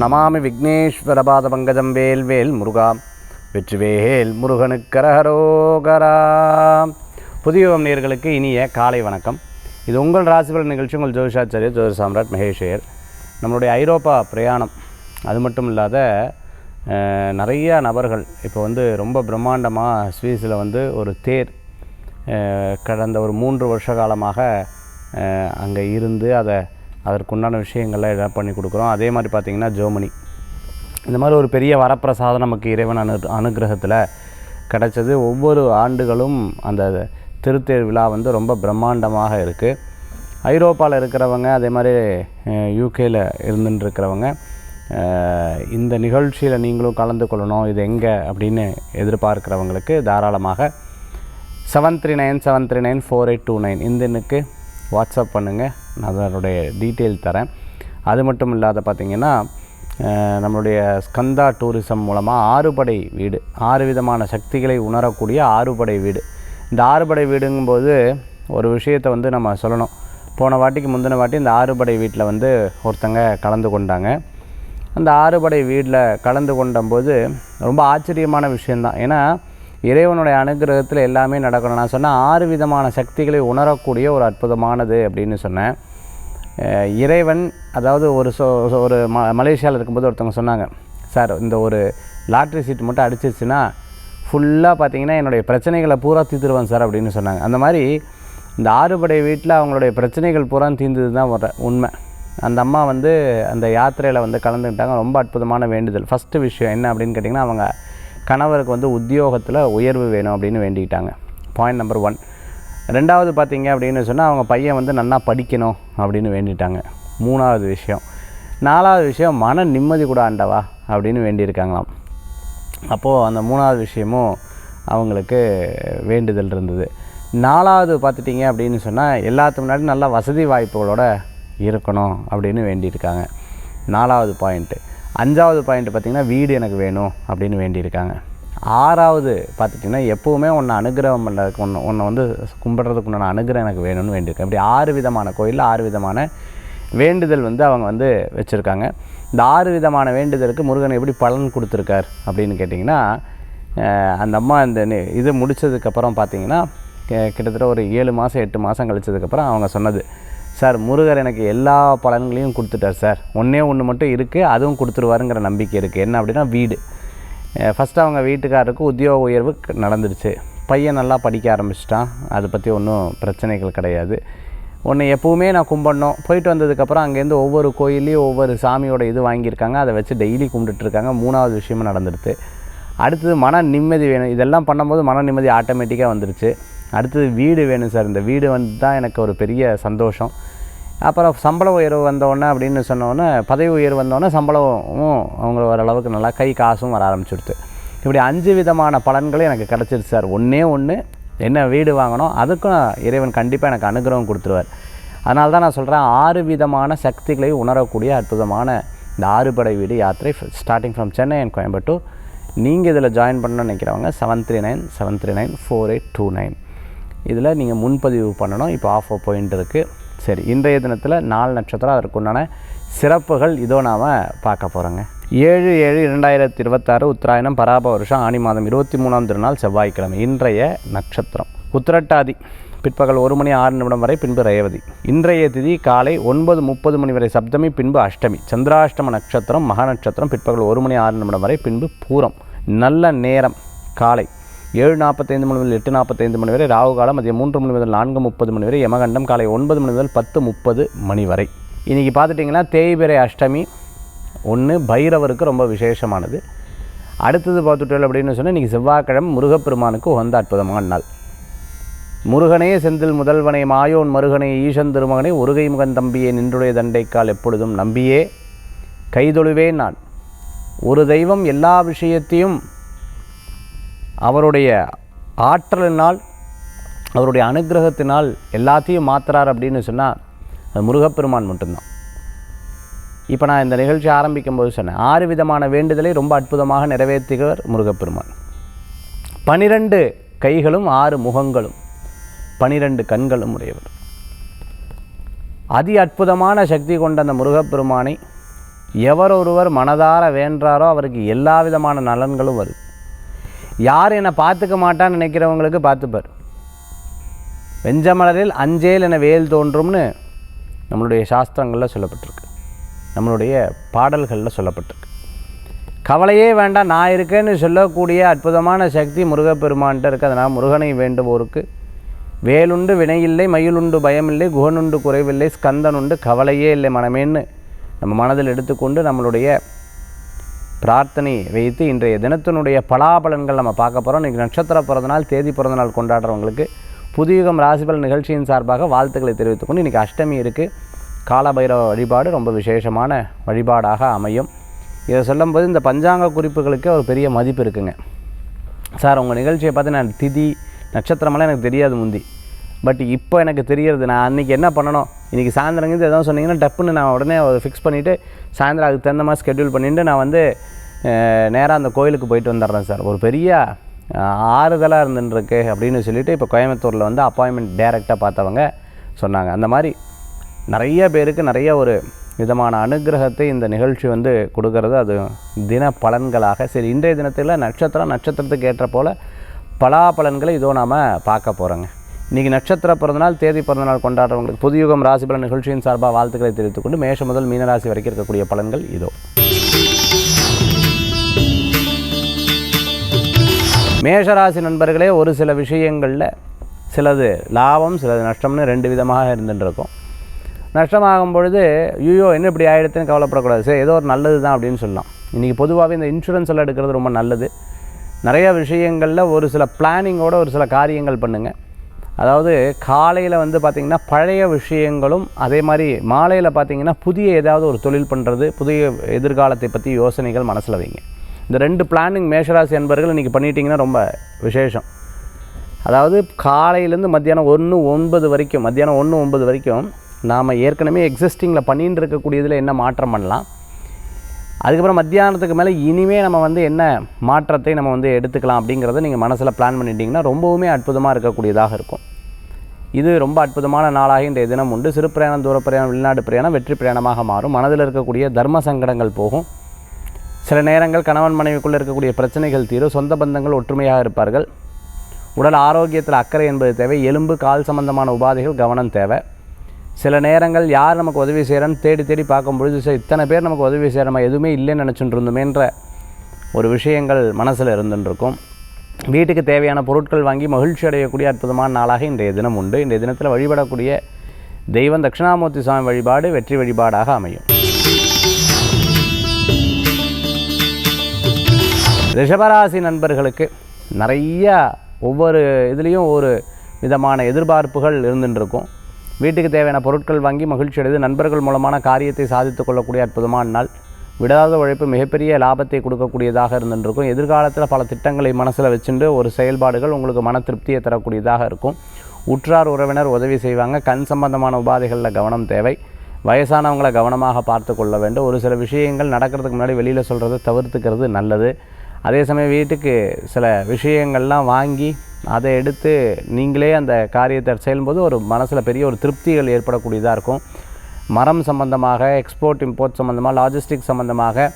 நமாமி விக்னேஸ்வரபாத பங்கஜம் வேல் வேல் முருகா வெற்றிவேல் முருகனுக்கரஹரோகரா. புதிய நேயர்களுக்கு இனிய காலை வணக்கம். இது உங்கள் ராசிபலன் நிகழ்ச்சி. உங்கள் ஜோதிஷாச்சாரியர் ஜோதிட சாம்ராட் மகேஷ். நம்மளுடைய ஐரோப்பா பிரயாணம் அது மட்டும் இல்லாத நிறைய நபர்கள் இப்போ ரொம்ப பிரம்மாண்டமாக ஸ்வீஸில் ஒரு தேர் கடந்த ஒரு 3 வருஷ காலமாக அங்கே இருந்து அதற்குண்டான விஷயங்கள்லாம் எதாவது பண்ணி கொடுக்குறோம். அதே மாதிரி பார்த்திங்கன்னா ஜெர்மனி இந்த மாதிரி ஒரு பெரிய வரப்பிரசாதம் நமக்கு இறைவன் அனுகிரகத்தில் கிடச்சது. ஒவ்வொரு ஆண்டுகளும் அந்த திருத்தேர் விழா ரொம்ப பிரம்மாண்டமாக இருக்குது. ஐரோப்பாவில் இருக்கிறவங்க அதே மாதிரி யூகேயில் இருந்துட்டுருக்கிறவங்க இந்த நிகழ்ச்சியில் நீங்களும் கலந்து கொள்ளணும், இது எங்கே அப்படின்னு எதிர்பார்க்குறவங்களுக்கு தாராளமாக 7397394829 இந்த எண்ணுக்கு வாட்ஸ்அப் பண்ணுங்கள். நான் அதனுடைய டீட்டெயில் தரேன். அது மட்டும் இல்லாத பார்த்திங்கன்னா நம்மளுடைய ஸ்கந்தா டூரிசம் மூலமாக 6 படை வீடு, 6 விதமான சக்திகளை உணரக்கூடிய 6 படை வீடு. இந்த 6 படை வீடுங்கும்போது ஒரு விஷயத்தை நம்ம சொல்லணும். போன வாட்டிக்கு முந்தின வாட்டி இந்த 6 படை வீட்டில் ஒருத்தங்க கலந்து கொண்டாங்க. அந்த 6 படை வீட்டில் கலந்து கொண்டபோது ரொம்ப ஆச்சரியமான விஷயந்தான். ஏன்னா இறைவனுடைய அனுகிரகத்தில் எல்லாமே நடக்கணும். நான் சொன்னேன் 6 விதமான சக்திகளை உணரக்கூடிய ஒரு அற்புதமானது அப்படின்னு சொன்னேன். இறைவன் அதாவது ஒரு மலேசியாவில் இருக்கும்போது ஒருத்தவங்க சொன்னாங்க, சார் இந்த ஒரு லாட்ரி சீட் மட்டும் அடிச்சிருச்சுன்னா ஃபுல்லாக பார்த்திங்கன்னா என்னுடைய பிரச்சனைகளை பூரா தீர்த்துருவேன் சார் அப்படின்னு சொன்னாங்க. அந்த மாதிரி இந்த 6 படை வீட்டில் அவங்களுடைய பிரச்சனைகள் பூரா தீர்ந்தது தான் உண்மை. அந்த அம்மா அந்த யாத்திரையில் கலந்துக்கிட்டாங்க. ரொம்ப அற்புதமான வேண்டுதல். ஃபஸ்ட்டு விஷயம் என்ன அப்படின்னு கேட்டிங்கன்னா, அவங்க கணவருக்கு உத்தியோகத்தில் உயர்வு வேணும் அப்படின்னு வேண்டிக்கிட்டாங்க. Point number 1. ரெண்டாவது பார்த்திங்க அப்படின்னு சொன்னால் அவங்க பையன் நல்லா படிக்கணும் அப்படின்னு வேண்டிட்டாங்க. 3வது விஷயம். 4வது விஷயம் மன நிம்மதி கூட ஆண்டவா அப்படின்னு வேண்டியிருக்காங்களாம். அப்போது அந்த 3வது விஷயமும் அவங்களுக்கு வேண்டுதல் இருந்தது. 4வது பார்த்துட்டிங்க அப்படின்னு சொன்னால் எல்லாத்துக்கு முன்னாடி நல்லா வசதி வாய்ப்புகளோட இருக்கணும் அப்படின்னு வேண்டியிருக்காங்க. 4வது பாயிண்ட்டு. 5வது பாயிண்ட் பார்த்திங்கன்னா வீடு எனக்கு வேணும் அப்படின்னு வேண்டியிருக்காங்க. 6வது பார்த்துட்டிங்கன்னா எப்போவுமே உன்னை அனுகிரகம் பண்ணுறதுக்கு உன்னை கும்பிட்றதுக்கு உண்டான அனுகிரகம் எனக்கு வேணும்னு வேண்டியிருக்கேன். இப்படி 6 விதமான கோயிலில் 6 விதமான வேண்டுதல் அவங்க வச்சுருக்காங்க. இந்த 6 விதமான வேண்டுதலுக்கு முருகன் எப்படி பலன் கொடுத்துருக்கார் அப்படின்னு கேட்டிங்கன்னா, அந்த அம்மா இது முடித்ததுக்கப்புறம் பார்த்திங்கன்னா கிட்டத்தட்ட ஒரு 7 மாதம் 8 மாதம் கழிச்சதுக்கப்புறம் அவங்க சொன்னது, சார் முருகர் எனக்கு எல்லா பலன்களையும் கொடுத்துட்டார் சார், ஒன்று மட்டும் இருக்குது, அதுவும் கொடுத்துருவாருங்கிற நம்பிக்கை இருக்குது. என்ன அப்படின்னா வீடு. ஃபஸ்ட்டு அவங்க வீட்டுக்காரருக்கு உத்தியோக உயர்வு நடந்துடுச்சு. பையன் நல்லா படிக்க ஆரம்பிச்சிட்டான். அதை பற்றி ஒன்றும் பிரச்சனைகள் கிடையாது. எப்போவுமே நான் கும்பிடணும். போயிட்டு வந்ததுக்கப்புறம் அங்கேருந்து ஒவ்வொரு கோயிலையும் ஒவ்வொரு சாமியோட இது வாங்கியிருக்காங்க. அதை வச்சு டெய்லி கும்பிட்டுட்ருக்காங்க. 3வது விஷயமும் நடந்துடுது. அடுத்தது மன நிம்மதி வேணும். இதெல்லாம் பண்ணும்போது மன நிம்மதி ஆட்டோமேட்டிக்காக வந்துடுச்சு. அடுத்தது வீடு வேணும் சார், இந்த வீடு தான் எனக்கு ஒரு பெரிய சந்தோஷம். அப்புறம் சம்பள உயர்வு வந்தோடனே அப்படின்னு சொன்னோன்னே, பதவி உயர்வு வந்தோடனே சம்பளமும் அவங்க ஓரளவுக்கு நல்லா கை காசும் வர ஆரம்பிச்சுடுது. இப்படி 5 விதமான பலன்களும் எனக்கு கிடச்சிருச்சு சார். ஒன்று என்ன வீடு வாங்கணும், அதுக்கும் இறைவன் கண்டிப்பாக எனக்கு அனுகிரகம் கொடுத்துருவார். அதனால தான் நான் சொல்கிறேன் 6 விதமான சக்திகளை உணரக்கூடிய அற்புதமான இந்த 6 படை வீடு யாத்திரை starting from Chennai and Coimbatore. நீங்கள் இதில் ஜாயின் பண்ணணும்னு நினைக்கிறவங்க 7397394829 இதில் நீங்கள் முன்பதிவு பண்ணணும். இப்போ ஆஃபர் பாயிண்ட் இருக்குது. சரி, இன்றைய தினத்தில் 4 நட்சத்திரம் அதற்குண்டான சிறப்புகள் இதோ நாம் பார்க்க போகிறோங்க. 7/7/2026 உத்தராயணம் பராப வருஷம் ஆனி மாதம் 23ஆம் திருநாள் செவ்வாய்க்கிழமை. இன்றைய நட்சத்திரம் உத்திரட்டாதி பிற்பகல் 1 மணி 6 நிமிடம் வரை, பின்பு ரேவதி. இன்றைய திதி காலை 9:30 மணி வரை சப்தமி, பின்பு அஷ்டமி. சந்திராஷ்டம நட்சத்திரம் மகா நட்சத்திரம் பிற்பகல் 1 மணி 6 நிமிடம் வரை, பின்பு பூரம். நல்ல நேரம் காலை 7:45 மணி முதல் 8:45 மணி வரை, ராகு காலம் மதியம் 3 மணி முதல் 4:30 மணி வரை, யமகண்டம் காலை 9 மணி முதல் 10:30 மணி வரை. இன்றைக்கி பார்த்துட்டிங்கன்னா தேய்பிறை அஷ்டமி 1 பைரவருக்கு ரொம்ப விசேஷமானது. அடுத்தது பார்த்துட்டோம் அப்படின்னு சொன்னால் இன்றைக்கி செவ்வாய்க்கிழமை முருகப்பெருமானுக்கு உகந்த அற்புதமான நாள். முருகனே செந்தில் முதல்வனை மாயோன் மருகனை ஈசன் திருமகனை ஒருகை முகன் தம்பியே நின்றுடைய தண்டைக்கால் எப்பொழுதும் நம்பியே கைதொழுவேன் நான். ஒரு தெய்வம் எல்லா விஷயத்தையும் அவருடைய ஆற்றலினால் அவருடைய அனுகிரகத்தினால் எல்லாத்தையும் மாற்றுறார் அப்படின்னு சொன்னால் அது முருகப்பெருமான் மட்டும்தான். இப்போ நான் இந்த நிகழ்ச்சி ஆரம்பிக்கும் போது சொன்னேன் 6 விதமான வேண்டுதலை ரொம்ப அற்புதமாக நிறைவேற்றுகிறார் முருகப்பெருமான். 12 கைகளும் 6 முகங்களும் 12 கண்களும் உடையவர். அதி அற்புதமான சக்தி கொண்ட அந்த முருகப்பெருமானை எவர் ஒருவர் மனதார வேண்டாரோ அவருக்கு எல்லா விதமான நலன்களும் வருது. யார் என்னை பார்த்துக்க மாட்டான்னு நினைக்கிறவங்களுக்கு பார்த்துப்பார். வெஞ்சமலரில் அஞ்சேல் என வேல் தோன்றும்னு நம்மளுடைய சாஸ்திரங்களில் சொல்லப்பட்டிருக்கு, நம்மளுடைய பாடல்களில் சொல்லப்பட்டிருக்கு. கவலையே வேண்டாம், நான் இருக்கேன்னு சொல்லக்கூடிய அற்புதமான சக்தி முருகப்பெருமான்கிட்ட இருக்குது. அதனால் முருகனை வேண்டுவோருக்கு வேலுண்டு வினையில்லை, மயிலுண்டு பயமில்லை, குகனுண்டு குறைவில்லை, ஸ்கந்தனுண்டு கவலையே இல்லை மனமேன்னு நம்ம மனதில் எடுத்துக்கொண்டு நம்மளுடைய பிரார்த்தனை வைத்து இன்றைய தினத்தினுடைய பலாபலன்கள் நம்ம பார்க்க போகிறோம். இன்றைக்கி நட்சத்திர பிறந்தநாள், தேதி பிறந்தநாள் கொண்டாடுறவங்களுக்கு புதுயுகம் ராசிபலன் நிகழ்ச்சியின் சார்பாக வாழ்த்துக்களை தெரிவித்துக்கொண்டு இன்றைக்கி அஷ்டமி இருக்குது. காலபைரவ வழிபாடு ரொம்ப விசேஷமான வழிபாடாக அமையும். இதை சொல்லும்போது இந்த பஞ்சாங்க குறிப்புகளுக்கு ஒரு பெரிய மதிப்பு இருக்குங்க. சார் உங்கள் நிகழ்ச்சியை பார்த்து நான் திதி நட்சத்திரமெல்லாம் எனக்கு தெரியாது முந்தி, பட் இப்போ எனக்கு தெரியறது. நான் அன்றைக்கி என்ன பண்ணணும், இன்றைக்கி சாயந்தரங்கிறது எதாவது சொன்னீங்கன்னா டப்புன்னு நான் உடனே ஃபிக்ஸ் பண்ணிவிட்டு சாயந்தரம் அதுக்கு தகுந்த மாதிரி ஸ்கெட்யூல் பண்ணிவிட்டு நான் வந்து நேராக அந்த கோயிலுக்கு போயிட்டு வந்துடுறேன் சார். ஒரு பெரிய ஆறுதலாக இருந்துருக்கு அப்படின்னு சொல்லிவிட்டு இப்போ கோயம்புத்தூரில் வந்து அப்பாயின்மெண்ட் டைரெக்டாக பார்த்தவங்க சொன்னாங்க. அந்த மாதிரி நிறைய பேருக்கு நிறைய ஒரு விதமான அனுகிரகத்தை இந்த நிகழ்ச்சி வந்து கொடுக்கறது, அது தின பலன்களாக. சரி, இன்றைய தினத்தில் நட்சத்திரத்துக்கு ஏற்ற போல் பலாபலன்களை இதோ நாம் பார்க்க போகிறோங்க. இன்றைக்கி நட்சத்திர பிறந்தநாள், தேதி பிறந்தநாள் கொண்டாடுறவங்களுக்கு புதுயுகம் ராசிபலன் நிகழ்ச்சியின் சார்பாக வாழ்த்துக்களை தெரிவித்துக்கொண்டு மேஷம் முதல் மீனராசி வரைக்கும் இருக்கக்கூடிய பலன்கள் இதோ. மேஷராசி நண்பர்களே, ஒரு சில விஷயங்களில் சிலது லாபம் சிலது நஷ்டம்னு ரெண்டு விதமாக இருந்துட்டுருக்கும். நஷ்டமாகும் பொழுது ஐயோ என்ன இப்படி ஆகிடுதுன்னு கவலைப்படக்கூடாது, சரி ஏதோ ஒரு நல்லது தான் அப்படின்னு சொல்லலாம். இன்றைக்கி பொதுவாகவே இந்த இன்சூரன்ஸ் எல்லாம் எடுக்கிறது ரொம்ப நல்லது. நிறைய விஷயங்களில் ஒரு சில பிளானிங்கோட ஒரு சில காரியங்கள் பண்ணுங்கள். அதாவது காலையில் வந்து பார்த்திங்கன்னா பழைய விஷயங்களும், அதே மாதிரி மாலையில் பார்த்திங்கன்னா புதிய ஏதாவது ஒரு தொழில் பண்ணுறது, புதிய எதிர்காலத்தை பற்றி யோசனைகள் மனசில் வைங்க. இந்த ரெண்டு பிளானிங் மேஷராசி அன்பர்கள் இன்றைக்கி பண்ணிட்டீங்கன்னா ரொம்ப விசேஷம். அதாவது காலையிலேருந்து மத்தியானம் 1-9 வரைக்கும் நாம் ஏற்கனவே எக்ஸிஸ்டிங்கில் பண்ணின்னு இருக்கக்கூடியதில் என்ன மாற்றம் பண்ணலாம், அதுக்கப்புறம் மத்தியானத்துக்கு மேலே இனிமேல் நம்ம வந்து என்ன மாற்றத்தை நம்ம வந்து எடுத்துக்கலாம் அப்படிங்கிறத நீங்கள் மனசில் பிளான் பண்ணிட்டீங்கன்னா ரொம்பவுமே அற்புதமாக இருக்கக்கூடியதாக இருக்கும். இது ரொம்ப அற்புதமான நாளாக இன்றைய தினம் உண்டு. சிறு பிரயாணம், தூர பிரயாணம், வெளிநாடு பிரயாணம் வெற்றி பிரயாணமாக மாறும். மனதில் இருக்கக்கூடிய தர்ம சங்கடங்கள் போகும். சில நேரங்கள் கணவன் மனைவிக்குள்ளே இருக்கக்கூடிய பிரச்சனைகள் தீரும். சொந்த பந்தங்கள் ஒற்றுமையாக இருப்பார்கள். உடல் ஆரோக்கியத்தில் அக்கறை என்பது தேவை. எலும்பு கால் சம்பந்தமான உபாதைகள் கவனம் தேவை. சில நேரங்கள் யார் நமக்கு உதவி செய்கிறேன்னு தேடி பார்க்கும்பொழுது இத்தனை பேர் நமக்கு உதவி செய்கிறோமா, எதுவுமே இல்லைன்னு நினச்சிட்டு இருந்தோமேன்ற ஒரு விஷயங்கள் மனசில் இருந்துருக்கும். வீட்டுக்கு தேவையான பொருட்கள் வாங்கி மகிழ்ச்சி அடையக்கூடிய அற்புதமான நாளாக இன்றைய தினம் உண்டு. இன்றைய தினத்தில் வழிபடக்கூடிய தெய்வம் தட்சிணாமூர்த்தி சுவாமி வழிபாடு வெற்றி வழிபாடாக அமையும். ரிஷபராசி நண்பர்களுக்கு நிறையா ஒவ்வொரு இதுலேயும் ஒரு விதமான எதிர்பார்ப்புகள் இருந்துருக்கும். வீட்டுக்கு தேவையான பொருட்கள் வாங்கி மகிழ்ச்சி அடைந்து நண்பர்கள் மூலமான காரியத்தை சாதித்து கொள்ளக்கூடிய அற்புதமான நாள். விடாத உழைப்பு மிகப்பெரிய லாபத்தை கொடுக்கக்கூடியதாக இருந்துருக்கும். எதிர்காலத்தில் பல திட்டங்களை மனசில் வச்சுட்டு ஒரு செயல்பாடுகள் உங்களுக்கு மன திருப்தியை தரக்கூடியதாக இருக்கும். உற்றார் உறவினர் உதவி செய்வாங்க. கண் சம்பந்தமான உபாதைகளில் கவனம் தேவை. வயசானவங்களை கவனமாக பார்த்து கொள்ள வேண்டும். ஒரு சில விஷயங்கள் நடக்கிறதுக்கு முன்னாடி வெளியில் சொல்கிறத தவிர்த்துக்கிறது நல்லது. அதே சமயம் வீட்டுக்கு சில விஷயங்கள்லாம் வாங்கி அதை எடுத்து நீங்களே அந்த காரியத்தை செய்யும்போது ஒரு மனசில் பெரிய ஒரு திருப்திகள் ஏற்படக்கூடியதாக இருக்கும். மரம் சம்பந்தமாக, எக்ஸ்போர்ட் இம்போர்ட் சம்பந்தமாக, லாஜிஸ்டிக் சம்பந்தமாக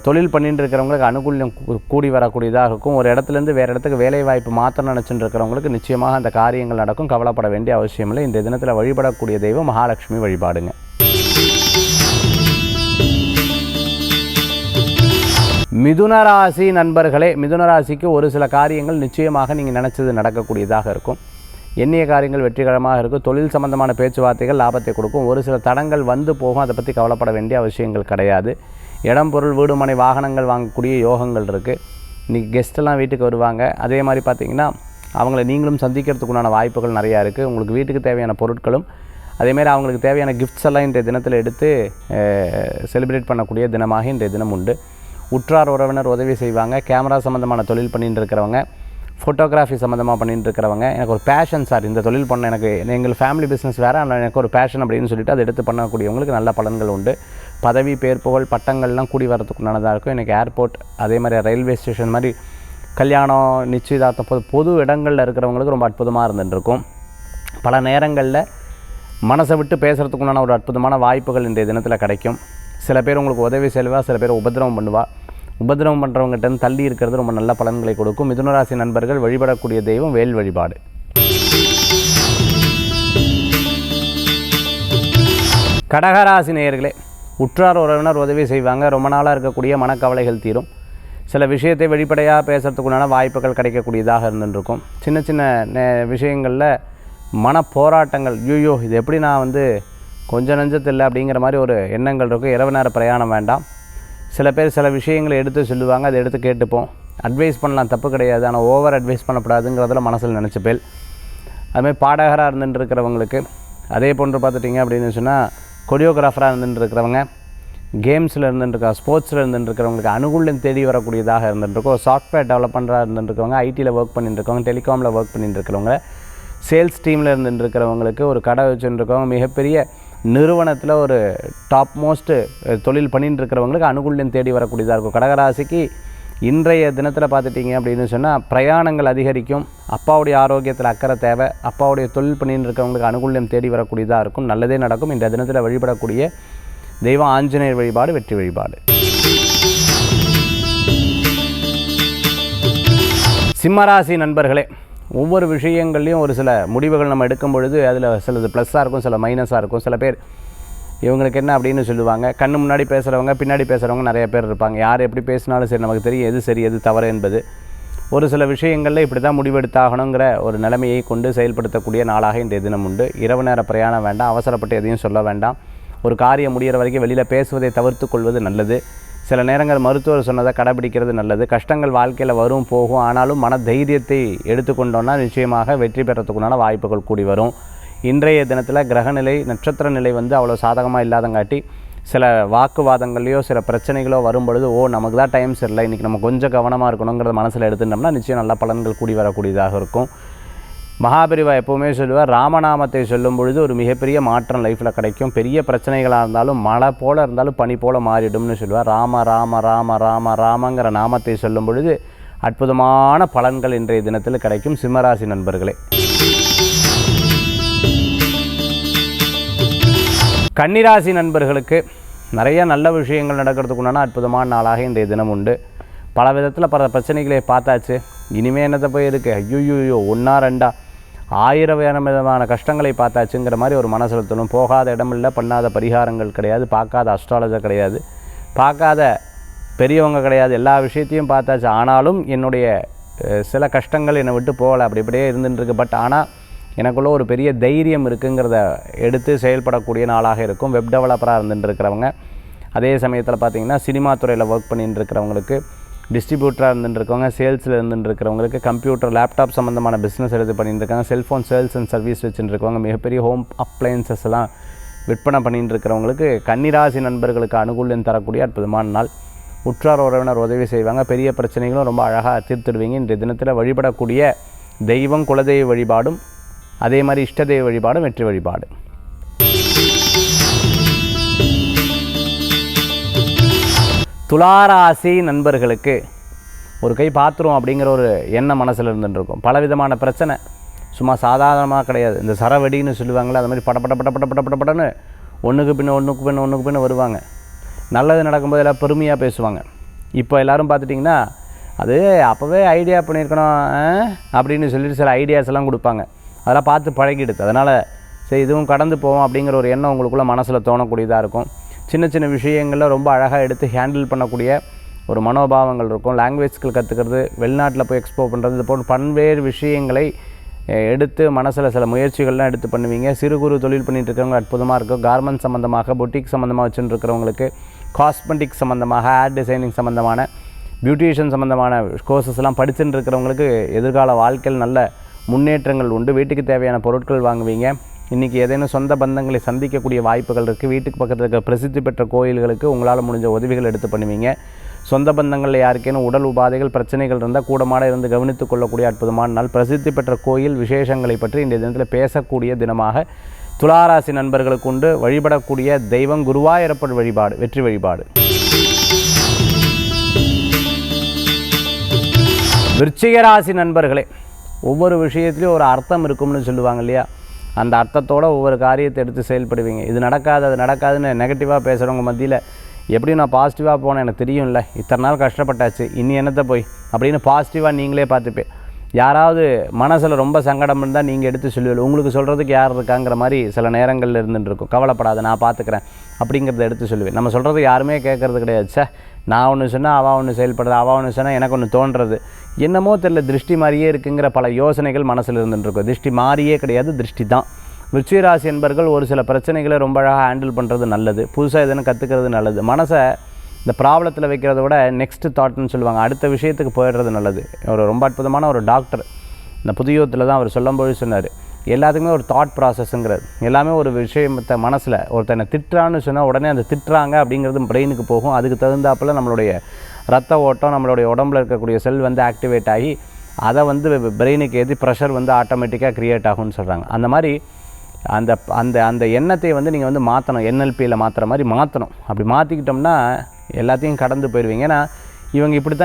தொழில் பண்ணிட்டு இருக்கிறவங்களுக்கு அனுகூல்யம் கூடி வரக்கூடியதாக இருக்கும். ஒரு இடத்துலேருந்து வேறு இடத்துக்கு வேலை வாய்ப்பு மாற்றம் நினச்சிட்டு இருக்கிறவங்களுக்கு நிச்சயமாக அந்த காரியங்கள் நடக்கும். கவலைப்பட வேண்டிய அவசியம் இல்லை. இந்த தினத்தில் வழிபடக்கூடிய தெய்வம் மகாலட்சுமி வழிபாடுங்க. மிதுனராசி நண்பர்களே, மிதுனராசிக்கு ஒரு சில காரியங்கள் நிச்சயமாக நீங்கள் நினச்சது நடக்கக்கூடியதாக இருக்கும். எண்ணிய காரியங்கள் வெற்றிகரமாக இருக்கும். தொழில் சம்பந்தமான பேச்சுவார்த்தைகள் லாபத்தை கொடுக்கும். ஒரு சில தடங்கள் வந்து போகும். அதை பற்றி கவலைப்பட வேண்டிய அவசியங்கள் கிடையாது. இடம், பொருள், வீடு, மனை, வாகனங்கள் வாங்கக்கூடிய யோகங்கள் இருக்குது. இன்றைக்கி கெஸ்ட்டெல்லாம் வீட்டுக்கு வருவாங்க. அதே மாதிரி பார்த்திங்கன்னா அவங்கள நீங்களும் சந்திக்கிறதுக்குண்டான வாய்ப்புகள் நிறையா இருக்குது. உங்களுக்கு வீட்டுக்கு தேவையான பொருட்களும் அதேமாதிரி அவங்களுக்கு தேவையான கிஃப்ட்ஸ் எல்லாம் இன்றைய தினத்தில் எடுத்து செலிப்ரேட் பண்ணக்கூடிய தினமாக இன்றைய தினம் உண்டு. உற்றார் உறவினர் உதவி செய்வாங்க. கேமரா சம்மந்தமான தொழில் பண்ணிட்டு இருக்கிறவங்க, ஃபோட்டோகிராஃபி சம்மந்தமாக பண்ணிட்டு இருக்கிறவங்க, எனக்கு ஒரு பேஷன் சார், இந்த தொழில் பண்ண எனக்கு எங்கள் ஃபேமிலி பிஸ்னஸ் வேறு, ஆனால் எனக்கு ஒரு பேஷன் அப்படின்னு சொல்லிட்டு அதை எடுத்து பண்ணக்கூடியவங்களுக்கு நல்ல பலன்கள் உண்டு. பதவி, பேர், புகழ், பட்டங்கள்லாம் கூடி வரதுக்கு நல்லதாக இருக்கும். எனக்கு ஏர்போர்ட், அதே மாதிரி ரயில்வே ஸ்டேஷன் மாதிரி கல்யாணம், நிச்சயதார்த்தம், பொது இடங்களில் இருக்கிறவங்களுக்கு ரொம்ப அற்புதமாக இருந்துட்டுருக்கும். பல நேரங்களில் மனசை விட்டு பேசுகிறதுக்குண்டான ஒரு அற்புதமான வாய்ப்புகள் இன்றைய தினத்தில் கிடைக்கும். சில பேர் உங்களுக்கு உதவி செய்வா, சில பேர் உபத்திரவம் பண்ணுவா. உபத்திரவம் பண்ணுறவங்ககிட்ட தள்ளி இருக்கிறது ரொம்ப நல்ல பலன்களை கொடுக்கும். மிதுன ராசி நண்பர்கள் வழிபடக்கூடிய தெய்வம் வேல் வழிபாடு. கடகராசி நேயர்களே, உற்றார் உறவினர் உதவி செய்வாங்க. ரொம்ப நாளாக இருக்கக்கூடிய மனக்கவலைகள் தீரும். சில விஷயத்தை வெளிப்படையாக பேசுகிறதுக்குண்டான வாய்ப்புகள் கிடைக்கக்கூடியதாக இருந்துருக்கும். சின்ன சின்ன விஷயங்களில் மன போராட்டங்கள், ஐயோ இது எப்படி நான் கொஞ்சம் நெஞ்சத்தில் அப்படிங்கிற மாதிரி ஒரு எண்ணங்கள் இருக்கும். இரவு நேர பிரயாணம் வேண்டாம். சில பேர் சில விஷயங்களை எடுத்து சொல்லுவாங்க, அதை எடுத்து கேட்டுப்போம். அட்வைஸ் பண்ணலாம், தப்பு கிடையாது. ஆனால் ஓவர் அட்வைஸ் பண்ணக்கூடாதுங்கிறதுல மனசில் நினச்சிப்பேல். அதுமாதிரி பாடகராக இருந்துட்டு இருக்கிறவங்களுக்கு, அதே போன்று பார்த்துட்டிங்க அப்படின்னு சொன்னால் கொரியோகிராஃபராக இருந்துட்டு இருக்கிறவங்க, கேம்ஸில் இருந்துட்டுருக்க, ஸ்போர்ட்ஸில் இருந்துட்டுருக்கிறவங்களுக்கு அனுகூலம் தேடி வரக்கூடியதாக இருந்துட்டுருக்கோம். சாஃப்ட்வேர் டெவலப்மெண்ட்டாக இருந்துட்டுருக்கவங்க, ஐடியில் ஒர்க் பண்ணிட்டுருக்கவங்க, டெலிகாமில் ஒர்க் பண்ணிட்டுருக்கிறவங்க, சேல்ஸ் டீமில் இருந்துட்டுருக்கிறவங்களுக்கு, ஒரு கடை வச்சுருக்கவங்க, மிகப்பெரிய நிறுவனத்தில் ஒரு டாப் மோஸ்ட்டு தொழில் பண்ணிட்டு இருக்கிறவங்களுக்கு அனுகூலம் தேடி வரக்கூடியதாக இருக்கும். கடகராசிக்கு இன்றைய தினத்தில் பார்த்துட்டிங்க அப்படின்னு சொன்னால் பிரயாணங்கள் அதிகரிக்கும். அப்பாவுடைய ஆரோக்கியத்தில் அக்கறை தேவை. அப்பாவுடைய தொழில் பண்ணிட்டு இருக்கிறவங்களுக்கு அனுகூலம் தேடி வரக்கூடியதாக இருக்கும். நல்லதே நடக்கும். இந்த தினத்தில் வழிபடக்கூடிய தெய்வம் ஆஞ்சநேயர் வழிபாடு, வெற்றி வழிபாடு. சிம்மராசி நண்பர்களே, ஒவ்வொரு விஷயங்கள்லையும் ஒரு சில முடிவுகள் நம்ம எடுக்கும் பொழுது அதில் சிலது ப்ளஸ்ஸாக இருக்கும், சில மைனஸாக இருக்கும். சில பேர் இவங்களுக்கு என்ன அப்படின்னு சொல்லுவாங்க. கண்ணு முன்னாடி பேசுகிறவங்க, பின்னாடி பேசுகிறவங்க நிறைய பேர் இருப்பாங்க. யார் எப்படி பேசினாலும் சரி, நமக்கு தெரியும் எது சரி எது தவறு என்பது. ஒரு சில விஷயங்களில் இப்படி தான் முடிவெடுத்தாகணுங்கிற ஒரு நிலைமையை கொண்டு செயல்படுத்தக்கூடிய நாளாக இன்றைய தினம் உண்டு. இரவு நேர பிரயாணம் வேண்டாம். அவசரப்பட்டு எதையும் சொல்ல வேண்டாம். ஒரு காரியம் முடிகிற வரைக்கும் வெளியில் பேசுவதை தவிர்த்து கொள்வது நல்லது. சில நேரங்கள் மருத்துவர் சொன்னதை கடைபிடிக்கிறது நல்லது. கஷ்டங்கள் வாழ்க்கையில் வரும் போகும். ஆனாலும் மன தைரியத்தை எடுத்துக்கொண்டோன்னா நிச்சயமாக வெற்றி பெறத்துக்குண்டான வாய்ப்புகள் கூடி வரும். இன்றைய தினத்தில் கிரகநிலை, நட்சத்திர நிலை அவ்வளோ சாதகமாக இல்லாதங்காட்டி சில வாக்குவாதங்களையோ சில பிரச்சனைகளோ வரும்பொழுது நமக்கு தான் டைம் சரியில்லை, இன்றைக்கி நம்ம கொஞ்சம் கவனமாக இருக்கணுங்கிறத மனசில் எடுத்துட்டோம்னா நிச்சயம் நல்ல பலன்கள் கூடி வரக்கூடியதாக இருக்கும். மகாபெரிவா எப்போவுமே சொல்லுவார், ராமநாமத்தை சொல்லும் பொழுது ஒரு மிகப்பெரிய மாற்றம் லைஃப்பில் கிடைக்கும். பெரிய பிரச்சனைகளாக இருந்தாலும் மழை போல் இருந்தாலும் பனி போல் மாறிடும்னு சொல்லுவார். ராம ராம ராம ராம ராமங்கிற நாமத்தை சொல்லும் பொழுது அற்புதமான பலன்கள் இன்றைய தினத்தில் கிடைக்கும். சிம்மராசி நண்பர்களே, கன்னிராசி நண்பர்களுக்கு நிறைய நல்ல விஷயங்கள் நடக்கிறதுக்குண்டான அற்புதமான நாளாக இன்றைய தினம் உண்டு. பல விதத்தில் பல பிரச்சனைகளை பார்த்தாச்சு. இனிமேல் என்னத்தை போய் இருக்குது, ஐயோ ஒன்றா ரெண்டா 1000 விதமான கஷ்டங்களை பார்த்தாச்சுங்கிற மாதிரி ஒரு மனசில் தோணும். போகாத இடமில்லை, பண்ணாத பரிகாரங்கள் கிடையாது, பார்க்காத அஸ்ட்ராலஜர் கிடையாது, பார்க்காத பெரியவங்க கிடையாது, எல்லா விஷயத்தையும் பார்த்தாச்சு. ஆனாலும் என்னுடைய சில கஷ்டங்கள் என்னை விட்டு போகலை, அப்படி இப்படியே இருந்துட்டுருக்கு. பட் ஆனால் எனக்குள்ளே ஒரு பெரிய தைரியம் இருக்குங்கிறத எடுத்து செயல்படக்கூடிய நாளாக இருக்கும். வெப் டெவலப்பராக இருந்துட்டு இருக்கிறவங்க, அதே சமயத்தில் பார்த்திங்கன்னா சினிமா துறையில் ஒர்க் பண்ணிட்டு இருக்கிறவங்களுக்கு, டிஸ்ட்ரிபியூட்டராக இருந்துருக்கவங்க, சேல்ஸில் இருந்துருக்கிறவங்களுக்கு, கம்ப்யூட்டர் லேப்டாப் சம்மந்தமான பிஸ்னஸ் எடுத்து பண்ணிட்டு இருக்காங்க, செல்ஃபோன் சேல்ஸ் அண்ட் சர்வீஸ் வச்சுருக்கவங்க, மிகப்பெரிய ஹோம் அப்ளையன்சஸ் எல்லாம் விற்பனை பண்ணிட்டு இருக்கிறவங்களுக்கு, கன்னிராசி நண்பர்களுக்கு அனுகூலம் தரக்கூடிய அற்புதமான நாள். உற்றார் உறவினர் உதவி செய்வாங்க. பெரிய பிரச்சனைகளும் ரொம்ப அழகாக தீர்த்துடுவீங்க. இன்றைய தினத்தில் வழிபடக்கூடிய தெய்வம் குலதெய்வ வழிபாடும், அதே மாதிரி இஷ்ட தெய்வ வழிபாடும் வெற்றி வழிபாடு. துளாராசி நண்பர்களுக்கு ஒரு கை பார்த்துரும் அப்படிங்கிற ஒரு எண்ணம் மனசில் இருந்துட்டுருக்கும். பலவிதமான பிரச்சனை சும்மா சாதாரணமாக கிடையாது. இந்த சரவெடின்னு சொல்லுவாங்களே, அது மாதிரி படப்படன்னு ஒன்றுக்கு பின்ன வருவாங்க. நல்லது நடக்கும்போது எல்லாம் பெருமையாக பேசுவாங்க. இப்போ எல்லோரும் பார்த்துட்டிங்கன்னா அது அப்போவே ஐடியா பண்ணியிருக்கணும் அப்படின்னு சொல்லிட்டு சில ஐடியாஸ் எல்லாம் கொடுப்பாங்க. அதெல்லாம் பார்த்து பழகிடுது. அதனால் சரி இதுவும் கடந்து போவோம் அப்படிங்கிற ஒரு எண்ணம் உங்களுக்குள்ளே மனசில் தோணக்கூடியதாக இருக்கும். சின்ன சின்ன விஷயங்களில் ரொம்ப அழகாக எடுத்து ஹேண்டில் பண்ணக்கூடிய ஒரு மனோபாவங்கள் இருக்கும். லாங்குவேஜ்கள் கற்றுக்கிறது, வெளிநாட்டில் போய் எக்ஸ்போ பண்ணுறது, இது போன்ற பல்வேறு விஷயங்களை எடுத்து மனசில் சில முயற்சிகள்லாம் எடுத்து பண்ணுவீங்க. சிறு குறு தொழில் பண்ணிகிட்டு இருக்கிறவங்க அற்புதமாக இருக்கும். கார்மெண்ட் சம்மந்தமாக, பொட்டிக் சம்மந்தமாக வச்சுட்டு இருக்கிறவங்களுக்கு, காஸ்மெட்டிக் சம்மந்தமாக, ஹேர் டிசைனிங் சம்மந்தமான, பியூட்டிஷியன் சம்மந்தமான கோர்சஸ் எல்லாம் படிச்சுட்டு இருக்கிறவங்களுக்கு எதிர்கால வாழ்க்கையில் நல்ல முன்னேற்றங்கள் உண்டு. வீட்டுக்கு தேவையான பொருட்கள் வாங்குவீங்க. இன்றைக்கி ஏதேனும் சொந்த பந்தங்களை சந்திக்கக்கூடிய வாய்ப்புகள் இருக்குது. வீட்டுக்கு பக்கத்தில் இருக்க பிரசித்தி பெற்ற கோயில்களுக்கு உங்களால் முடிஞ்ச உதவிகள் எடுத்து பண்ணுவீங்க. சொந்த பந்தங்களில் யாருக்கேனும் உடல் உபாதைகள் பிரச்சனைகள் இருந்தால் கூடமாட இருந்து கவனித்துக் கொள்ளக்கூடிய அற்புதமான நாள். பிரசித்தி பெற்ற கோயில் விசேஷங்களை பற்றி இந்த தினத்தில் பேசக்கூடிய தினமாக துளாராசி நண்பர்களுக்கு உண்டு. வழிபடக்கூடிய தெய்வம் குருவாயூரப்பன் வழிபாடு, வெற்றி வழிபாடு. விருச்சிக ராசி நண்பர்களே, ஒவ்வொரு விஷயத்துலையும் ஒரு அர்த்தம் இருக்கும்னு சொல்லுவாங்க இல்லையா, அந்த அர்த்தத்தோடு ஒவ்வொரு காரியத்தை எடுத்து செயல்படுவீங்க. இது நடக்காது அது நடக்காதுன்னு நெகட்டிவாக பேசுகிறவங்க மத்தியில் எப்படி நான் பாசிட்டிவாக போனேன் எனக்கு தெரியும்ல, இத்தனை நாள் கஷ்டப்பட்டாச்சு, இனி என்னத்தை போய் அப்படின்னு பாசிட்டிவாக நீங்களே பார்த்துப்பேன். யாராவது மனசில் ரொம்ப சங்கடம் இருந்தால் நீங்கள் எடுத்து சொல்லுவீங்க, உங்களுக்கு சொல்கிறதுக்கு யார் இருக்காங்கிற மாதிரி சில நேரங்களில் இருந்துட்டு இருக்கும். கவலைப்படாத நான் பார்த்துக்கிறேன் அப்படிங்கிறத எடுத்து சொல்லுவேன். நம்ம சொல்கிறது யாருமே கேட்குறது கிடையாது. நான் ஒன்று சொன்னால் அவள் ஒன்று செயல்படுறது, அவள் ஒன்று சொன்னால் எனக்கு ஒன்று தோன்றது, என்னமோ தெரியல திருஷ்டி மாதிரியே இருக்குங்கிற பல யோசனைகள் மனசில் இருந்துட்டுருக்கும். திருஷ்டி மாறியே கிடையாது, திருஷ்டி தான். விருச்சிக ராசி என்பர்கள் ஒரு சில பிரச்சனைகளை ரொம்ப அழகாக ஹேண்டில் பண்ணுறது நல்லது. புதுசாக எதுன்னு கற்றுக்கிறது நல்லது. மனசை இந்த ப்ராப்ளத்தில் வைக்கிறத விட நெக்ஸ்ட்டு தாட்னு சொல்லுவாங்க, அடுத்த விஷயத்துக்கு போயிடுறது நல்லது. ஒரு ரொம்ப அற்புதமான ஒரு டாக்டர் இந்த புதியோத்தில் தான் அவர் சொல்லும்போது சொன்னார், எல்லாத்துக்குமே ஒரு தாட் ப்ராசஸ்ங்கிறது. எல்லாமே ஒரு விஷயத்தை மனசில் ஒருத்தனை திட்டுறான்னு சொன்னால் உடனே அந்த திட்டுறாங்க அப்படிங்கிறது பிரெயினுக்கு போகும். அதுக்கு தகுந்தாப்பில் நம்மளுடைய ரத்த ஓட்டம் நம்மளுடைய உடம்புல இருக்கக்கூடிய செல் ஆக்டிவேட் ஆகி அதை பிரெயினுக்கு ஏற்றி ப்ரெஷர் ஆட்டோமேட்டிக்காக க்ரியேட் ஆகும்னு சொல்கிறாங்க. அந்த மாதிரி அந்த அந்த அந்த எண்ணத்தை நீங்கள் மாற்றணும். NLPயில் மாற்றுற மாதிரி மாற்றணும். அப்படி மாற்றிக்கிட்டோம்னா எல்லாத்தையும் கடந்து போயிடுவீங்க. ஏன்னா இவங்க இப்படி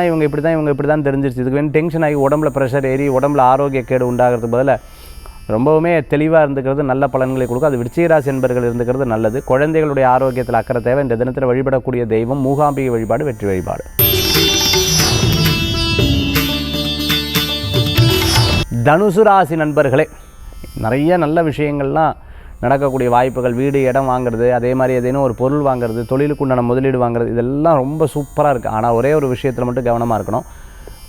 தான் தெரிஞ்சிருச்சு. இதுக்கு டென்ஷன் ஆகி உடம்புல ப்ரெஷர் ஏறி உடம்புல ஆரோக்கிய கேடு உண்டாகிறதுக்கு பதில் ரொம்பவுமே தெளிவாக இருந்துக்கிறது நல்ல பலன்களை கொடுக்கும். அது விருச்சிக ராசி என்பர்கள் இருந்துக்கிறது நல்லது. குழந்தைகளுடைய ஆரோக்கியத்தில் அக்கறை தேவை. இந்த தினத்தில் வழிபடக்கூடிய தெய்வம் மூகாம்பிகை வழிபாடு, வெற்றி வழிபாடு. தனுசு ராசி நண்பர்களே, நிறைய நல்ல விஷயங்கள்லாம் நடக்கக்கூடிய வாய்ப்புகள், வீடு இடம் வாங்குறது, அதே மாதிரி ஏதேனும் ஒரு பொருள் வாங்குறது, தொழிலுக்கு உண்டான முதலீடு வாங்குறது, இதெல்லாம் ரொம்ப சூப்பராக இருக்குது. ஆனால் ஒரே ஒரு விஷயத்தில் மட்டும் கவனமாக இருக்கணும்.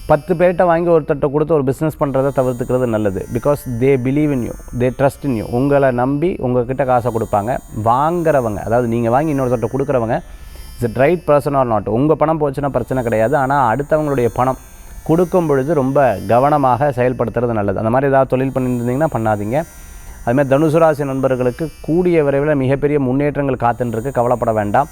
10 பேர்கிட்ட வாங்கி ஒருத்தட்ட கொடுத்து ஒரு பிஸ்னஸ் பண்ணுறதை தவிர்த்துக்கிறது நல்லது. Because they believe in you, they trust in you. உங்களை நம்பி உங்கள்கிட்ட காசை கொடுப்பாங்க. வாங்குறவங்க, அதாவது நீங்கள் வாங்கி இன்னொருத்தட்ட கொடுக்குறவங்க, is it right person or not. உங்கள் பணம் போச்சுன்னா பிரச்சனை கிடையாது. ஆனால் அடுத்தவங்களுடைய பணம் கொடுக்கும் பொழுது ரொம்ப கவனமாக செயல்படுத்துறது நல்லது. அந்த மாதிரி ஏதாவது தொழில் பண்ணியிருந்தீங்கன்னா பண்ணாதீங்க. அதுமாதிரி தனுசு ராசி நண்பர்களுக்கு கூடிய விரைவில் மிகப்பெரிய முன்னேற்றங்கள் காத்துருக்கு. கவலைப்பட வேண்டாம்.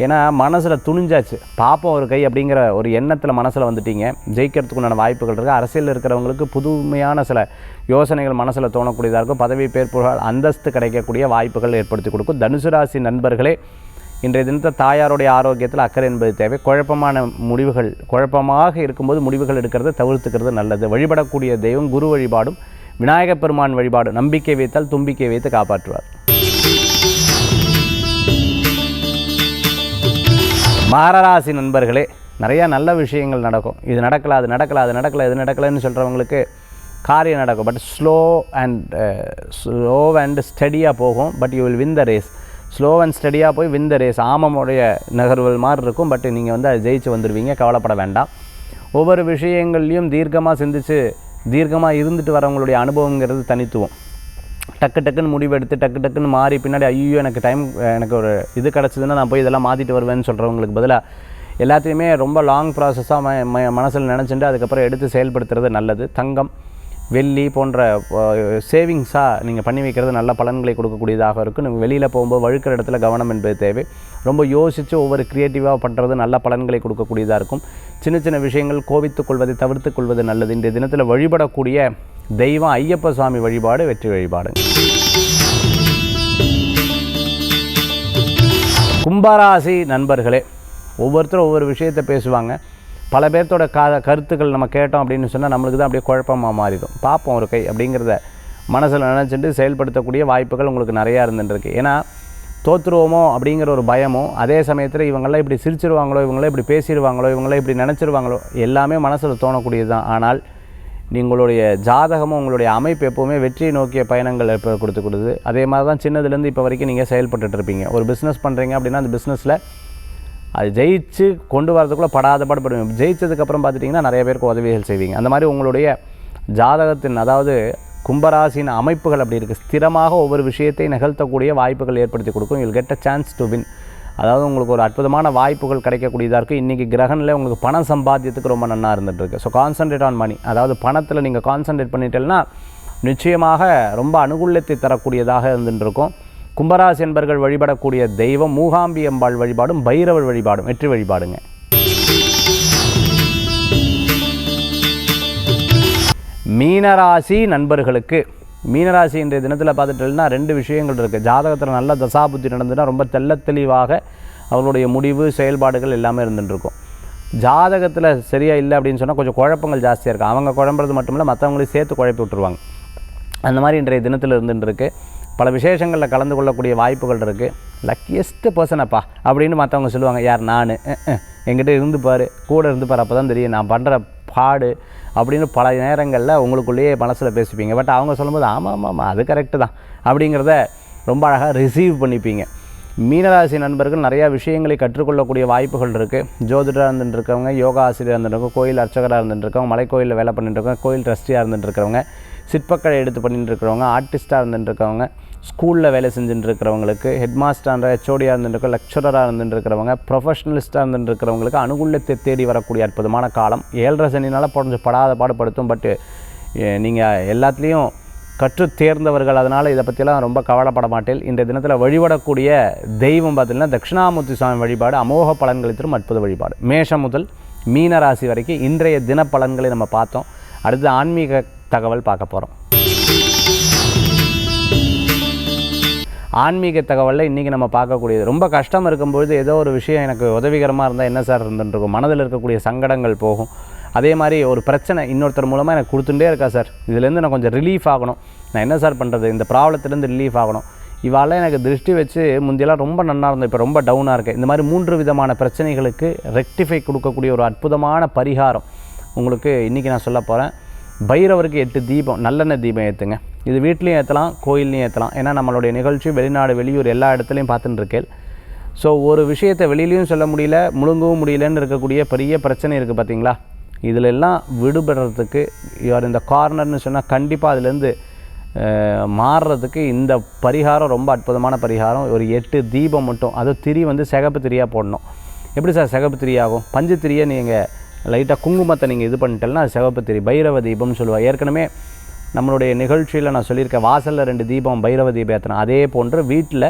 ஏன்னா மனசில் துணிஞ்சாச்சு, பாப்போம் ஒரு கை அப்படிங்கிற ஒரு எண்ணத்தில் மனசில் வந்துட்டீங்க. ஜெயிக்கிறதுக்கு உண்டான வாய்ப்புகள் இருக்குது. அரசியலில் இருக்கிறவங்களுக்கு புதுமையான சில யோசனைகள் மனசில் தோணக்கூடியதாக இருக்கும். பதவி பேர் புகழ் அந்தஸ்து கிடைக்கக்கூடிய வாய்ப்புகள் ஏற்படுத்தி கொடுக்கும். தனுசு ராசி நண்பர்களே, இன்றைய தினத்தை தாயாருடைய ஆரோக்கியத்தில் அக்கறை என்பது தேவை. குழப்பமான முடிவுகள், குழப்பமாக இருக்கும்போது முடிவுகள் எடுக்கிறத தவிர்த்துக்கிறது நல்லது. வழிபடக்கூடிய தெய்வம் குரு வழிபாடும் விநாயகப் பெருமான் வழிபாடு. நம்பிக்கை வைத்தால் தும்பிக்கை வைத்து காப்பாற்றுவார். மகராசி நண்பர்களே, நிறையா நல்ல விஷயங்கள் நடக்கும். இது நடக்கலை, அது நடக்கலை, அது நடக்கலை, இது நடக்கலைன்னு சொல்கிறவங்களுக்கு காரியம் நடக்கும். பட் ஸ்லோ அண்ட் ஸ்டடியாக போகும். But you will win the race. Slow and ஸ்டடியாக போய் வின் த ரேஸ். ஆமமுடைய நகர்வுகள் மாதிரி இருக்கும். பட் நீங்கள் அதை ஜெயிச்சு வந்துடுவீங்க. கவலைப்பட வேண்டாம். ஒவ்வொரு விஷயங்கள்லையும் தீர்க்கமாக சிந்தித்து தீர்க்கமாக இருந்துட்டு வரவங்களுடைய அனுபவங்கிறது தனித்துவம். டக்குன்னு முடிவெடுத்து டக்குன்னு மாறி பின்னாடி ஐயோ எனக்கு ஒரு இது கிடச்சிதுன்னா நான் போய் இதெல்லாம் மாற்றிட்டு வருவேன்னு சொல்கிறவங்களுக்கு பதிலாக எல்லாத்தையுமே ரொம்ப லாங் ப்ராசஸாக மனசில் நினச்சிட்டு அதுக்கப்புறம் எடுத்து செயல்படுத்துறது நல்லது. தங்கம், வெள்ளி போன்ற சேவிங்ஸாக நீங்கள் பண்ணி வைக்கிறது நல்ல பலன்களை கொடுக்கக்கூடியதாக இருக்கும். நீங்கள் வெளியில் போகும்போது வழுக்கிற இடத்துல கவனம் என்பது தேவை. ரொம்ப யோசித்து ஒவ்வொரு க்ரியேட்டிவாக பண்ணுறது நல்ல பலன்களை கொடுக்கக்கூடியதாக இருக்கும். சின்ன விஷயங்கள் கோபித்துக் கொள்வதை தவிர்த்து கொள்வது நல்லது. இன்றைய தினத்தில் வழிபடக்கூடிய தெய்வம் ஐயப்ப சுவாமி வழிபாடு, வெற்றி வழிபாடு. கும்பராசி நண்பர்களே, ஒவ்வொருத்தரும் ஒவ்வொரு விஷயத்தை பேசுவாங்க. பல பேர்த்தோட கருத்துக்கள் நம்ம கேட்டோம் அப்படின்னு சொன்னால் நம்மளுக்கு தான் அப்படியே குழப்பமாக மாறிடும். பார்ப்போம் ஒரு கை அப்படிங்கிறத மனசில் நினச்சிட்டு செயல்படுத்தக்கூடிய வாய்ப்புகள் உங்களுக்கு நிறையா இருந்துருக்கு. ஏன்னா தோற்றுருவோமோ அப்படிங்கிற ஒரு பயமோ, அதே சமயத்தில் இவங்களாம் இப்படி சிரிச்சிருவாங்களோ, இவங்களாம் இப்படி பேசிடுவாங்களோ, இவங்களாம் இப்படி நினச்சிருவாங்களோ, எல்லாமே மனசில் தோணக்கூடியது தான். ஆனால் உங்களுடைய ஜாதகமும் உங்களுடைய அமைப்பு எப்போவுமே வெற்றியை நோக்கிய பயணங்கள் கொடுத்துக்கூடுது. அதே மாதிரி தான் சின்னதுலேருந்து இப்போ வரைக்கும் நீங்கள் செயல்பட்டுருப்பீங்க. ஒரு பிஸ்னஸ் பண்ணுறீங்க அப்படின்னா அந்த பிஸ்னஸில் அது ஜெயிச்சு கொண்டு வரதுக்குள்ளே படாத பாடுபடுவீங்க. ஜெயிச்சதுக்கப்புறம் பார்த்துட்டிங்கன்னா நிறைய பேருக்கு உதவிகள் செய்வீங்க. அந்த மாதிரி உங்களுடைய ஜாதகத்தின், அதாவது கும்பராசின் அமைப்புகள் அப்படி இருக்குது. ஸ்திரமாக ஒவ்வொரு விஷயத்தை நிகழ்த்தக்கூடிய வாய்ப்புகள் ஏற்படுத்தி கொடுக்கும். You'll get a chance to win. அதாவது உங்களுக்கு ஒரு அற்புதமான வாய்ப்புகள் கிடைக்கக்கூடியதாக இருக்குது. இன்றைக்கி கிரகனில் உங்களுக்கு பணம் சம்பாத்தியத்துக்கு ரொம்ப நல்லா இருந்துகிட்ருக்கு. ஸோ கான்சன்ட்ரேட் ஆன் மணி, அதாவது பணத்தில் நீங்கள் கான்சன்ட்ரேட் பண்ணிட்டேன்னா நிச்சயமாக ரொம்ப அனுகூலத்தை தரக்கூடியதாக இருந்துகிட்ருக்கும். கும்பராசி என்பர்கள் வழிபடக்கூடிய தெய்வம் மூகாம்பி அம்பாள் வழிபாடும் பைரவர் வழிபாடும், வெற்றி வழிபாடுங்க. மீனராசி நண்பர்களுக்கு, மீனராசி இன்றைய தினத்தில் பார்த்துட்டோம்னா 2 விஷயங்கள் இருக்குது. ஜாதகத்தில் நல்ல தசாபுத்தி நடந்துன்னா ரொம்ப தெளிவாக அவர்களுடைய முடிவு செயல்பாடுகள் எல்லாமே இருந்துகிட்ருக்கும். ஜாதகத்தில் சரியாக இல்லை அப்படின்னு சொன்னால் கொஞ்சம் குழப்பங்கள் ஜாஸ்தியாக இருக்குது. அவங்க குழம்புறது மட்டும் இல்லை, மற்றவங்களையும் சேர்த்து குழப்பி விட்டுருவாங்க. அந்த மாதிரி இன்றைய தினத்தில் இருந்துருக்கு. பல விசேஷங்களில் கலந்து கொள்ளக்கூடிய வாய்ப்புகள் இருக்குது. லக்கியஸ்ட்டு பர்சனப்பா அப்படின்னு மற்றவங்க சொல்லுவாங்க. யார்? நான். என்கிட்ட இருந்து பாரு, கூட இருந்து பாரு, அப்போ தான் தெரியும் நான் பண்ணுற பாடு அப்படின்னு பல நேரங்களில் உங்களுக்குள்ளேயே மனசில் பேசிப்பீங்க. பட் அவங்க சொல்லும்போது ஆமாம் அது கரெக்டு தான் அப்படிங்கிறத ரொம்ப அழகாக ரிசீவ் பண்ணிப்பீங்க. மீனராசி நண்பர்கள் நிறையா விஷயங்களை கற்றுக்கொள்ளக்கூடிய வாய்ப்புகள் இருக்குது. ஜோதிடராக இருந்துட்டுருக்கவங்க, யோகா ஆசிரியராக இருந்துருக்கவங்க, கோயில் அர்ச்சகராக இருந்துட்டுருக்கவங்க, மலைக்கோயிலில் வேலை பண்ணிட்டுருக்கவங்க, கோயில் ட்ரஸ்டியாக இருந்துட்டுருக்கிறவங்க, சிற்பக்கலை எடுத்து பண்ணிட்டுருக்கிறவங்க, ஆர்டிஸ்ட்டாக இருந்துட்டுருக்கவங்க, ஸ்கூலில் வேலை செஞ்சுட்டுருக்கிறவங்களுக்கு, ஹெட் மாஸ்டராக ஹெச்ஓடியாக இருந்துருக்க, லெக்சரராக இருந்துட்டுருக்கிறவங்க, ப்ரொஃபஷனலிஸ்ட்டாக இருந்துட்டுருக்கிறவங்களுக்கு அனுகூலத்தை தேடி வரக்கூடிய அற்புதமான காலம். 7.5 சனினால் கொஞ்சம் படாத பாடுபடுத்தும். பட்டு நீங்கள் எல்லாத்துலேயும் கற்று தேர்ந்தவர்கள், அதனால் இதை பற்றிலாம் ரொம்ப கவலைப்பட மாட்டேன். இன்றைய தினத்தில் வழிபடக்கூடிய தெய்வம் பார்த்திங்கன்னா தட்சிணாமூர்த்தி சுவாமி வழிபாடு அமோக பலன்களை தரும் அற்புத வழிபாடு. மேஷம் முதல் மீன ராசி வரைக்கும் இன்றைய தின பலன்களை நம்ம பார்த்தோம். அடுத்து ஆன்மீக தகவல் பார்க்க போகிறோம். ஆன்மீக தகவலில் இன்றைக்கி நம்ம பார்க்கக்கூடியது, ரொம்ப கஷ்டம் இருக்கும்பொழுது ஏதோ ஒரு விஷயம் எனக்கு உதவிகரமாக இருந்தால் என்ன சார் இருந்துருக்கும், மனதில் இருக்கக்கூடிய சங்கடங்கள் போகும். அதே மாதிரி ஒரு பிரச்சனை இன்னொருத்தர் மூலமாக எனக்கு கொடுத்துட்டே இருக்கா சார், இதுலேருந்து நான் கொஞ்சம் ரிலீஃப் ஆகணும், நான் என்ன சார் பண்ணுறது, இந்த ப்ராப்ளத்துலேருந்து ரிலீஃப் ஆகணும், இவாளெல்லாம் எனக்கு திருஷ்டி வச்சு முந்தியெல்லாம் ரொம்ப நல்லா இருந்தேன், இப்போ ரொம்ப டவுனாக இருக்குது. இந்த மாதிரி 3 விதமான பிரச்சனைகளுக்கு ரெக்டிஃபை கொடுக்கக்கூடிய ஒரு அற்புதமான பரிகாரம் உங்களுக்கு இன்றைக்கி நான் சொல்ல போகிறேன். பைரவருக்கு 8 தீபம், நல்லெண்ணெய் தீபம் ஏற்றுங்க. இது வீட்லேயும் ஏற்றலாம், கோயில்லையும் ஏற்றலாம். ஏன்னா நம்மளுடைய நிகழ்ச்சி வெளிநாடு வெளியூர் எல்லா இடத்துலையும் பார்த்துட்டு இருக்கேன். ஸோ ஒரு விஷயத்தை வெளியிலையும் சொல்ல முடியல, முழுங்கவும் முடியலன்னு இருக்கக்கூடிய பெரிய பிரச்சனை இருக்குது பார்த்தீங்களா. இதில் எல்லாம் விடுபடுறதுக்கு யார் இந்த கார்னர்னு சொன்னால் கண்டிப்பாக அதுலேருந்து மாறுறதுக்கு இந்த பரிகாரம் ரொம்ப அற்புதமான பரிகாரம். ஒரு 8 தீபம் மட்டும், அது திரி வந்து சிகப்பு திரியாக போடணும். எப்படி சார் சிகப்பு திரியாகும்? பஞ்சு திரியை நீங்கள் லைட்டாக குங்குமத்தை நீங்கள் இது பண்ணிட்டேன்னா அது சிகப்பு திரி, பைரவ தீபம்னு சொல்லுவாள். ஏற்கனவே நம்மளுடைய நிகழ்ச்சியில் நான் சொல்லியிருக்கேன், வாசலில் 2 தீபம் பைரவ தீபம் ஏற்றணும். அதே போன்று வீட்டில்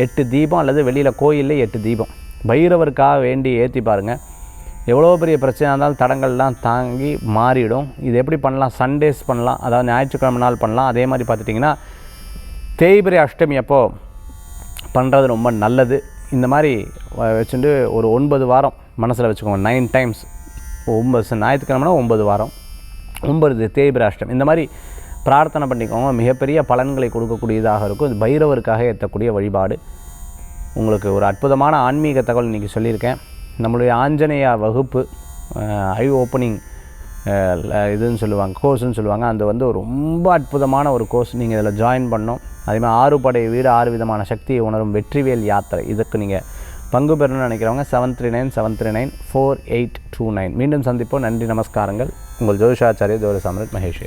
8 தீபம் அல்லது வெளியில் கோயிலில் 8 தீபம் பைரவருக்காக வேண்டி ஏற்றி பாருங்கள். எவ்வளோ பெரிய பிரச்சனை இருந்தாலும் தடங்கள்லாம் தாங்கி மாறிடும். இது எப்படி பண்ணலாம்? சண்டேஸ் பண்ணலாம், அதாவது ஞாயிற்றுக்கிழமை நாள் பண்ணலாம். அதே மாதிரி பார்த்துட்டிங்கன்னா தேய்பிரை அஷ்டமி அப்போ பண்ணுறது ரொம்ப நல்லது. இந்த மாதிரி வச்சுட்டு ஒரு 9 வாரம் மனசில் வச்சுக்கோங்க. 9 டைம்ஸ், 9 ஞாயிற்றுக்கிழமைனா 9 வாரம், 9 தேய்பிரை அஷ்டமி, இந்த மாதிரி பிரார்த்தனை பண்ணிக்கோங்க. மிகப்பெரிய பலன்களை கொடுக்கக்கூடியதாக இருக்கும். இது பைரவருக்காக ஏற்றக்கூடிய வழிபாடு. உங்களுக்கு ஒரு அற்புதமான ஆன்மீக தகவல் இன்றைக்கி சொல்லியிருக்கேன். நம்மளுடைய ஆஞ்சநேயா வகுப்பு ஐ ஓப்பனிங் இதுன்னு சொல்லுவாங்க, கோர்ஸ்ன்னு சொல்லுவாங்க. அது வந்து ரொம்ப அற்புதமான ஒரு கோர்ஸ். நீங்கள் இதில் ஜாயின் பண்ணோம். அதேமாதிரி 6 படை வீடு 6 விதமான சக்தியை உணரும் வெற்றிவேல் யாத்திரை, இதுக்கு நீங்கள் பங்கு பெறணும்னு நினைக்கிறவங்க 7397394829. மீண்டும் சந்திப்போம். நன்றி, நமஸ்காரங்கள். உங்கள் ஜோதிஷாச்சாரிய ஜோதிட சாம்ராட் மகேஷ்.